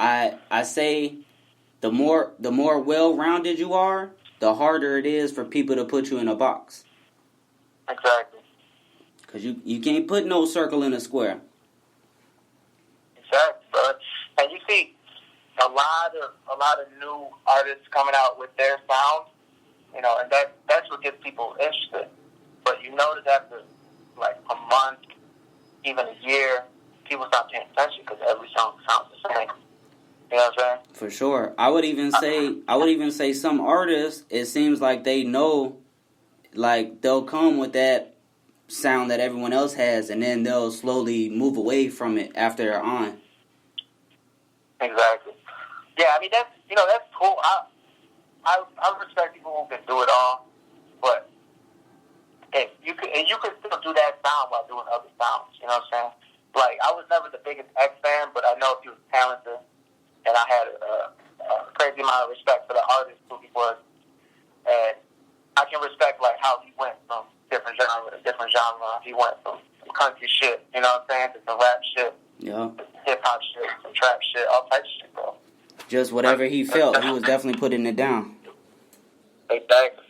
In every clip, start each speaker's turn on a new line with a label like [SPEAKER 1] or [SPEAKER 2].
[SPEAKER 1] I say the more well-rounded you are, the harder it is for people to put you in a box.
[SPEAKER 2] Exactly.
[SPEAKER 1] Because you can't put no circle in a square.
[SPEAKER 2] Exactly, bro. And you see a lot of new artists coming out with their sound, you know, and that's what gets people interested. But you notice after like a month, even a year, people stop paying attention because every song sounds the same. You know what I'm saying?
[SPEAKER 1] For sure. I would even say some artists, it seems like they know, like they'll come with that sound that everyone else has, and then they'll slowly move away from it after they're on.
[SPEAKER 2] Exactly. Yeah, I mean that's cool. I respect people who can do it all, but if you could still do that sound while doing other sounds. You know what I'm saying? Like I was never the biggest X fan, but I know he was talented, and I had a crazy amount of respect for the artist who he was, and I can respect like how he went from different genre to different genre. He went from some country shit, you know what I'm saying, to some rap shit, hip hop shit, some trap shit, all types of shit, bro.
[SPEAKER 1] Just whatever he felt, he was definitely putting it down.
[SPEAKER 2] Exactly.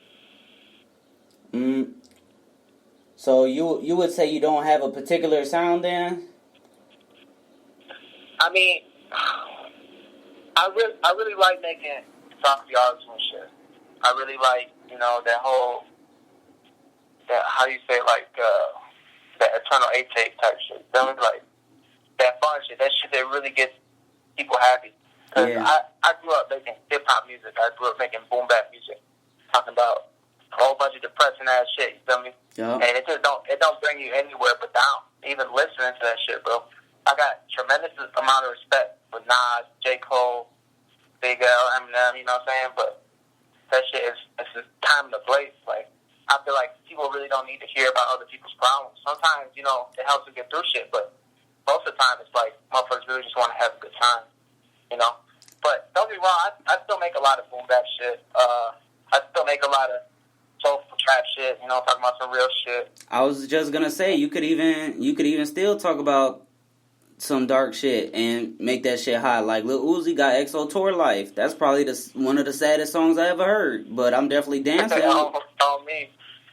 [SPEAKER 1] So you would say you don't have a particular sound then?
[SPEAKER 2] I mean, I really like making saucy arts and shit. I really like, you know, that how you say, like, that Eternal 8 tape type shit. Like, that fun shit. That shit that really gets people happy. Because I grew up making hip-hop music. I grew up making boom-bap music. Talking about a whole bunch of depressing-ass shit, you feel me?
[SPEAKER 1] Yeah.
[SPEAKER 2] And it don't bring you anywhere but down. Even listening to that shit, bro. I got tremendous amount of respect for Nas, J. Cole, Big L, Eminem, you know what I'm saying? But that shit it's a time and a place. Like, I feel like people really don't need to hear about other people's problems. Sometimes, you know, it helps to get through shit, but most of the time it's like motherfuckers really just want to have a good time, you know? But don't get me wrong, I still make a lot of boom bap shit. I still make a lot of soulful trap shit, you know, talking about some real shit.
[SPEAKER 1] I was just gonna say you could even still talk about some dark shit and make that shit hot. Like Lil Uzi got XO Tour Life. That's probably one of the saddest songs I ever heard. But I'm definitely dancing.
[SPEAKER 2] On me,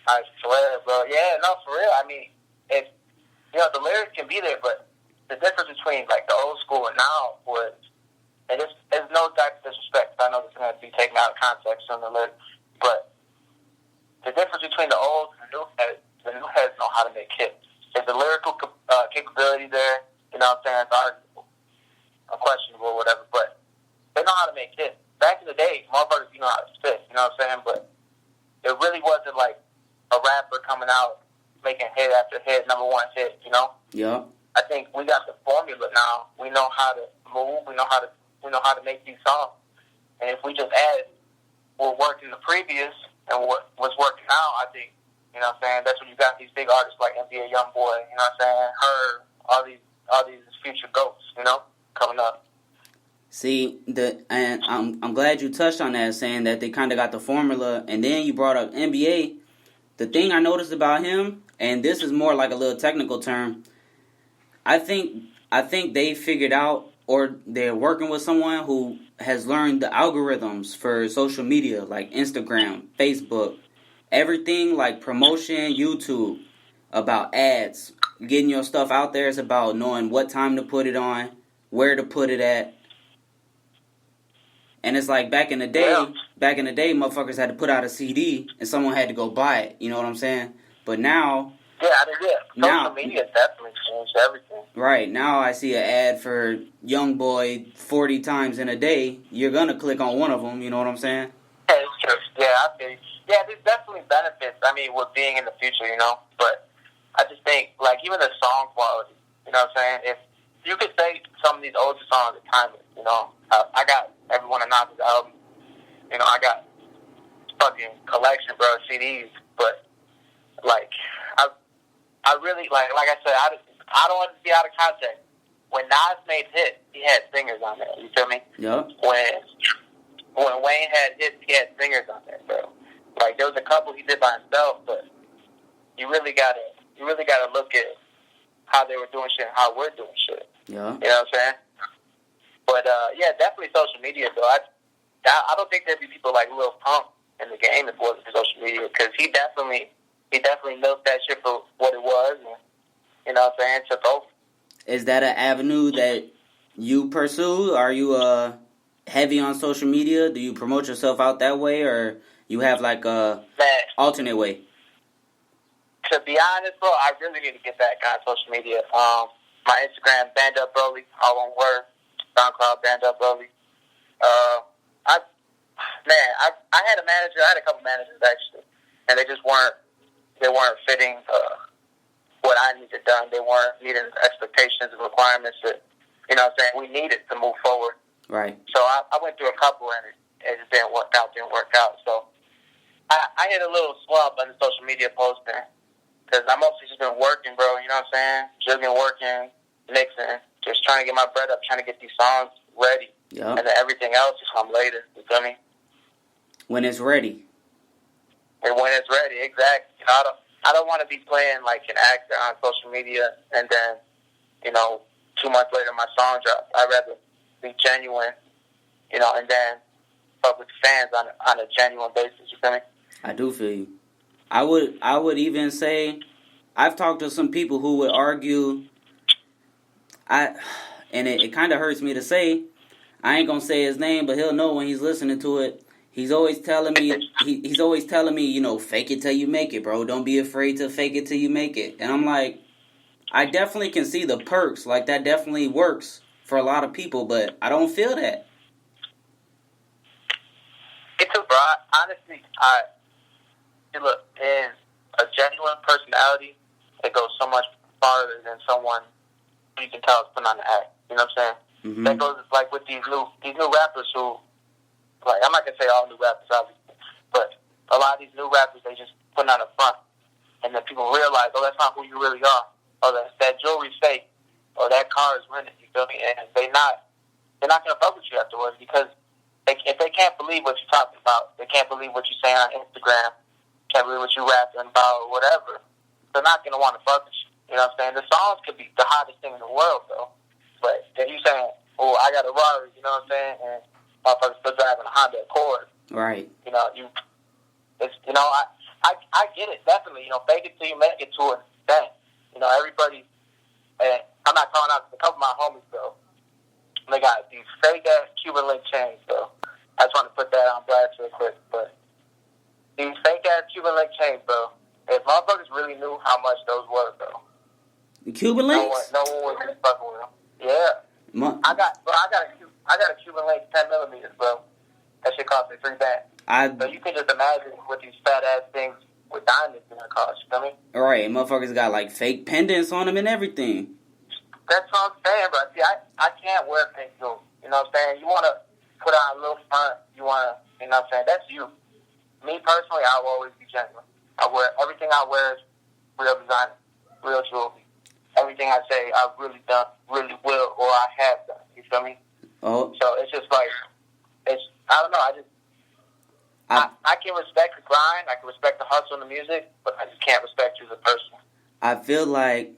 [SPEAKER 2] I swear, bro. Yeah, no, for real. I mean, it's, you know, the lyrics can be there, but the difference between like the old school and now was, and it's no type of disrespect. I know this is going to be taken out of context on the lyrics, but the difference between the old and the new heads know how to make hits. There's the lyrical capability there. You know what I'm saying? It's arguable, questionable, whatever, but they know how to make hits. Back in the day, motherfuckers, you know how to spit, you know what I'm saying? But it really wasn't like a rapper coming out, making hit after hit, number one hit, you know?
[SPEAKER 1] Yeah.
[SPEAKER 2] I think we got the formula now. We know how to move, we know how to make these songs. And if we just add what worked in the previous and what was working now, I think, you know what I'm saying, that's when you got these big artists like NBA Youngboy, you know what I'm saying, Her, all these future goats, you know, coming up.
[SPEAKER 1] See, and I'm glad you touched on that, saying that they kind of got the formula, and then you brought up NBA. The thing I noticed about him, and this is more like a little technical term, I think they figured out, or they're working with someone who has learned the algorithms for social media, like Instagram, Facebook, everything like promotion, YouTube, about ads. Getting your stuff out there is about knowing what time to put it on, where to put it at. And it's like back in the day, motherfuckers had to put out a CD and someone had to go buy it. You know what I'm saying? But now...
[SPEAKER 2] Social media definitely changed everything.
[SPEAKER 1] Right. Now I see an ad for Young Boy 40 times in a day. You're going to click on one of them. You know what I'm saying?
[SPEAKER 2] Yeah, it's true. Yeah, I feel you. Yeah, there's definitely benefits, I mean, with being in the future, you know? But I just think, like, even the song quality, you know what I'm saying? If you could say some of these older songs are timeless, you know? I got every one of Nas' albums. You know, I got fucking collection, bro, CDs. But, like, I really, like I said, I don't want to be out of context. When Nas made hits, he had singers on there, you feel me?
[SPEAKER 1] Yeah.
[SPEAKER 2] When Wayne had hits, he had singers on there, bro. Like, there was a couple he did by himself, but you really gotta look at how they were doing shit and how we're doing shit.
[SPEAKER 1] Yeah.
[SPEAKER 2] You know what I'm saying? But yeah, definitely social media, though. I don't think there'd be people like Lil Pump in the game if it wasn't for social media, because he definitely milked that shit for what it was, and, you know what I'm saying, took over.
[SPEAKER 1] Is that an avenue that you pursue? Are you heavy on social media? Do you promote yourself out that way, or you have like a alternate way?
[SPEAKER 2] To be honest, bro, I really need to get back on social media. My Instagram, Bandup Broly, all one word. SoundCloud, Bandup Broly. I had a manager. I had a couple managers actually, and they just weren't fitting what I needed done. They weren't meeting expectations and requirements that, you know what I'm saying, we needed to move forward.
[SPEAKER 1] Right.
[SPEAKER 2] So I went through a couple, and it just didn't work out. So I hit a little slump on the social media posting, because I mostly just been working, bro. You know what I'm saying? Just been working, mixing, just trying to get my bread up, trying to get these songs ready.
[SPEAKER 1] Yep.
[SPEAKER 2] And then everything else just come later. You feel me?
[SPEAKER 1] When it's ready.
[SPEAKER 2] And when it's ready, exactly. You know, I don't want to be playing like an actor on social media, and then, you know, 2 months later my song drops. I'd rather be genuine, you know, and then fuck with fans on a genuine basis. You feel me?
[SPEAKER 1] I do feel you. I would even say, I've talked to some people who would argue, and it kind of hurts me to say, I ain't gonna say his name, but he'll know when he's listening to it. He's always telling me, you know, fake it till you make it, bro. Don't be afraid to fake it till you make it. And I'm like, I definitely can see the perks. Like, that definitely works for a lot of people, but I don't feel that.
[SPEAKER 2] It's a bro. Honestly, look, in a genuine personality, it goes so much farther than someone who you can tell is putting on the act. You know what I'm saying?
[SPEAKER 1] Mm-hmm.
[SPEAKER 2] That goes like with these new rappers who, like, I'm not gonna say all new rappers, obviously, but a lot of these new rappers, they just put on a front, and then people realize, oh, that's not who you really are. Oh, that jewelry's fake, or that car is rented. You feel me? And they're not gonna fuck with you afterwards, because if they can't believe what you're talking about, they can't believe what you're saying on Instagram, can't believe what you're rapping about or whatever, they're not gonna want to fuck with you. You know what I'm saying? The songs could be the hottest thing in the world, though, but if you saying, oh, I got a Rari, you know what I'm saying, and motherfuckers still driving a Honda Accord.
[SPEAKER 1] Right.
[SPEAKER 2] You know, I get it, definitely. You know, fake it till you make it to an extent. You know, everybody, and I'm not calling out a couple of my homies, though. They got these fake-ass Cuban link chains, though. I just want to put that on blast real quick, but these fake-ass Cuban link chains, bro, if motherfuckers really knew how much those were, bro.
[SPEAKER 1] The Cuban links?
[SPEAKER 2] No one was really fucking with them. Yeah. I got a Cuban link 10 millimeters, bro. That shit cost me $3. So you can just imagine what these fat ass things with diamonds in their cost. You feel me?
[SPEAKER 1] Right, motherfuckers got like fake pendants on them and everything.
[SPEAKER 2] That's what I'm saying, bro. See, I can't wear fake jewelry. You know what I'm saying? You want to put on a little front. You want to, you know what I'm saying? That's you. Me personally, I will always be genuine. Everything I wear is real design, real jewelry. Everything I say, I've really done, really will, or I have done. You feel me?
[SPEAKER 1] Oh.
[SPEAKER 2] So it's just like, I don't know. I can respect the grind. I can respect the hustle and the music, but I just can't respect you as a person.
[SPEAKER 1] I feel like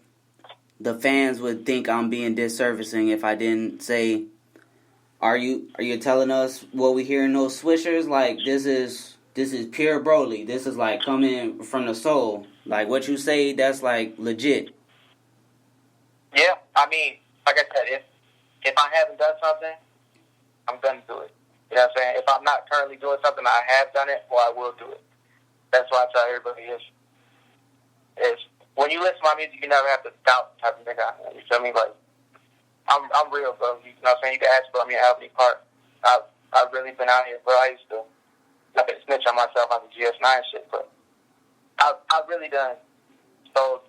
[SPEAKER 1] the fans would think I'm being disservicing if I didn't say, are you telling us what we hear in those swishers? Like, this is pure Broly. This is like coming from the soul. Like, what you say, that's like legit.
[SPEAKER 2] Yeah, I mean, like I said, if I haven't done something, I'm gonna do it. You know what I'm saying? If I'm not currently doing something, I have done it, or I will do it. That's why I tell everybody is when you listen to my music, you never have to doubt the type of nigga I am. You feel me? Like, I'm real, bro. You know what I'm saying? You can ask about me at Albany Park. I've really been out here, bro. I've been snitch on myself on the GS9 shit, but I've really done sold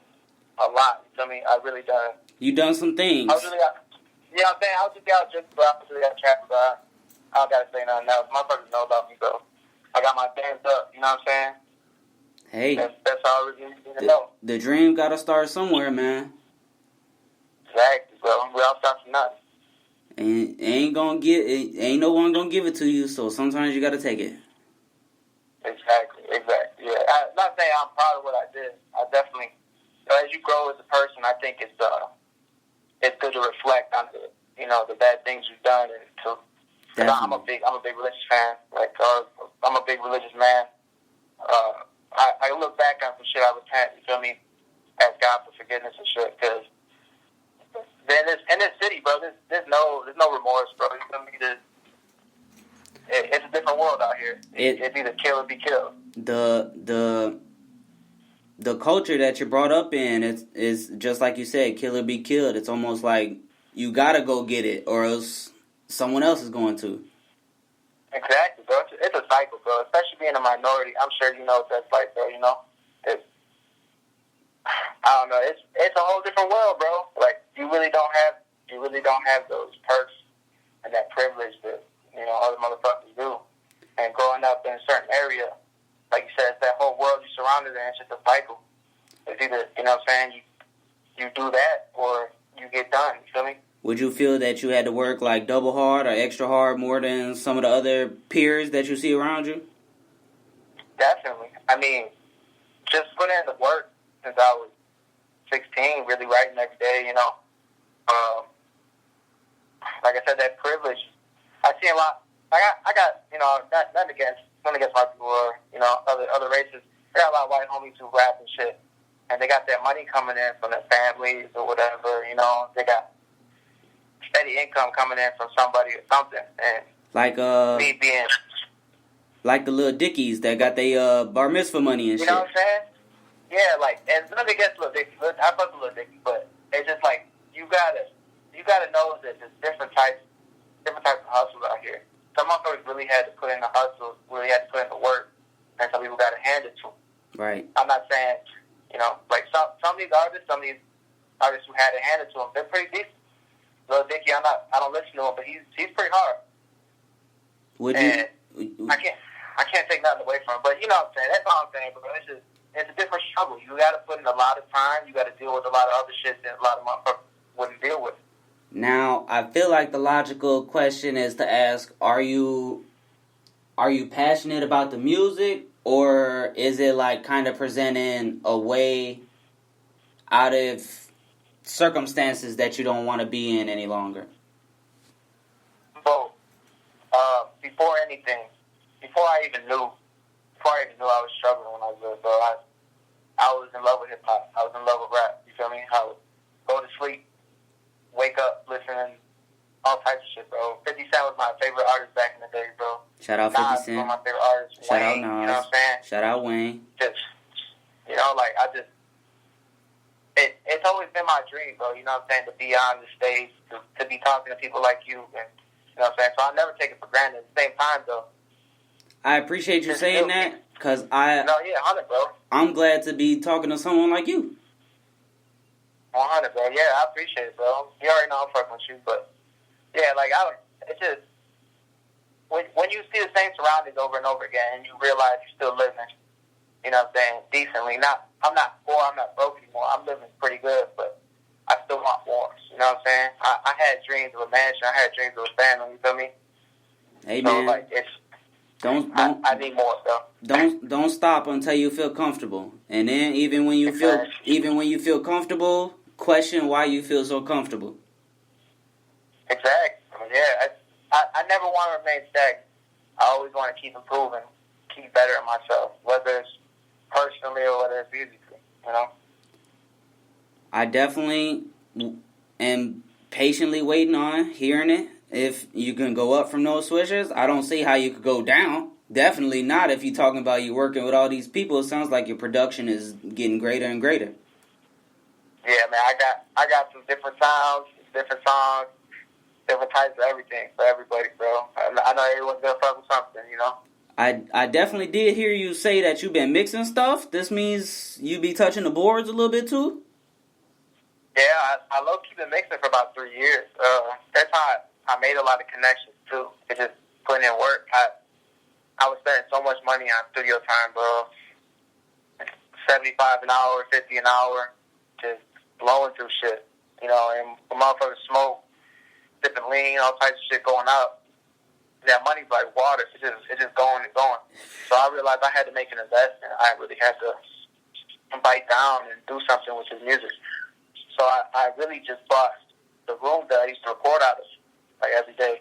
[SPEAKER 2] a lot. You feel me? I've really done.
[SPEAKER 1] You done some things.
[SPEAKER 2] I was really out, you know what I'm saying? I was just out just, bro. I was really out trapping, bro. I don't gotta say nothing else. Motherfuckers know about me, bro. I got my bands up. You know what I'm saying?
[SPEAKER 1] Hey,
[SPEAKER 2] that's all we really need to know.
[SPEAKER 1] The dream gotta start somewhere, man.
[SPEAKER 2] Exactly, bro. We all start from nothing.
[SPEAKER 1] And ain't no one gonna give it to you. So sometimes you gotta take it.
[SPEAKER 2] Exactly. Yeah. I'm not saying I'm proud of what I did. I definitely, as you grow as a person, I think it's good to reflect on the the bad things we've done, and to. I'm a big religious fan. Like, I'm a big religious man. I look back on some shit I repent. You feel me? Ask God for forgiveness and shit. Because in this city, bro, there's no remorse, bro. You feel me? It's a different world out here. It's either kill or be killed.
[SPEAKER 1] The culture that you're brought up in is just like you said, kill or be killed. It's almost like you gotta go get it, or else someone else is going to.
[SPEAKER 2] Exactly, bro. It's a cycle, bro. Especially being a minority. I'm sure you know what that's like, bro. I don't know. It's a whole different world, bro. Like, you really don't have those perks and that privilege that other motherfuckers do. And growing up in a certain area, like you said, it's that whole world you're surrounded in. It's just a cycle. It's either you do that or you get done. You feel me?
[SPEAKER 1] Would you feel that you had to work like double hard or extra hard more than some of the other peers that you see around you?
[SPEAKER 2] Definitely. I mean, just putting in the work since I was 16, really writing every day, like I said, that privilege. I see a lot. I got nothing against white people or other races. I got a lot of white homies who rap and shit, and they got that money coming in from their families or whatever. They got steady income coming in from somebody or something, and me being
[SPEAKER 1] like the little dickies that got their bar mitzvah money and shit.
[SPEAKER 2] You know what I'm saying? Yeah, like, and nothing against Lil Dicky. I fuck with Lil Dicky, but it's just like you gotta know that there's different types of hustles out here. Some motherfuckers really had to put in the hustle, really had to put in the work, and some people got to hand it to them.
[SPEAKER 1] Right.
[SPEAKER 2] I'm not saying, like some of these artists who had to hand it to them, they're pretty decent. Lil Dicky, I don't listen to him, but he's pretty hard. I can't take nothing away from him, but you know what I'm saying. That's all I'm saying, bro. It's a different struggle. You got to put in a lot of time. You got to deal with a lot of other shit that a lot of motherfuckers wouldn't deal with.
[SPEAKER 1] Now, I feel like the logical question is to ask: Are you passionate about the music, or is it like kind of presenting a way out of circumstances that you don't want to be in any longer?
[SPEAKER 2] Both. Before I even knew I was struggling when I was little, bro, I was in love with hip hop. I was in love with rap. You feel me? I would go to sleep, wake up, listening, all types of shit, bro. 50 Cent was my favorite artist back in the day, bro.
[SPEAKER 1] Shout out 50 Cent.
[SPEAKER 2] Nas was my favorite artist.
[SPEAKER 1] Shout
[SPEAKER 2] Wayne,
[SPEAKER 1] out Nas.
[SPEAKER 2] you know what I'm saying?
[SPEAKER 1] Shout out Wayne.
[SPEAKER 2] It's always been my dream, bro. You know what I'm saying? To be on the stage, to be talking to people like you, and you know what I'm saying? So I never take it for granted. At the same time, though,
[SPEAKER 1] I appreciate you saying that, because
[SPEAKER 2] 100, bro.
[SPEAKER 1] I'm glad to be talking to someone like you.
[SPEAKER 2] 100, bro. Yeah, I appreciate it, bro. You already know I'm fucking with you, but yeah, like it's just when you see the same surroundings over and over again, and you realize you're still living, you know what I'm saying, decently. I'm not poor, I'm not broke anymore. I'm living pretty good, but I still want more. You know what I'm saying? I had dreams of a mansion. I had dreams of a family. You feel me?
[SPEAKER 1] Hey,
[SPEAKER 2] so,
[SPEAKER 1] man.
[SPEAKER 2] like, I need more stuff.
[SPEAKER 1] Don't stop until you feel comfortable, and then even when you feel comfortable, question why you feel so comfortable.
[SPEAKER 2] Exactly. Yeah. I never want to remain stagnant. I always want to keep improving, keep bettering myself, whether it's personally or whether it's musically.
[SPEAKER 1] I definitely am patiently waiting on hearing it. If you can go up from those switches, I don't see how you could go down. Definitely not if you're talking about you working with all these people. It sounds like your production is getting greater and greater.
[SPEAKER 2] Yeah, man, I got some different sounds, different songs, different types of everything for everybody, bro. I know everyone's gonna fuck with something,
[SPEAKER 1] I definitely did hear you say that you've been mixing stuff. This means you be touching the boards a little bit too?
[SPEAKER 2] Yeah, I low-key been mixing for about 3 years. That's how I made a lot of connections, too. It's just putting in work. I was spending so much money on studio time, bro. $75 an hour, $50 an hour, just blowing through shit. And motherfuckers smoke, sipping lean, all types of shit going out. That money's like water. It's just going and going. So I realized I had to make an investment. I really had to bite down and do something with his music. So I really just bought the room that I used to record out of. like every day.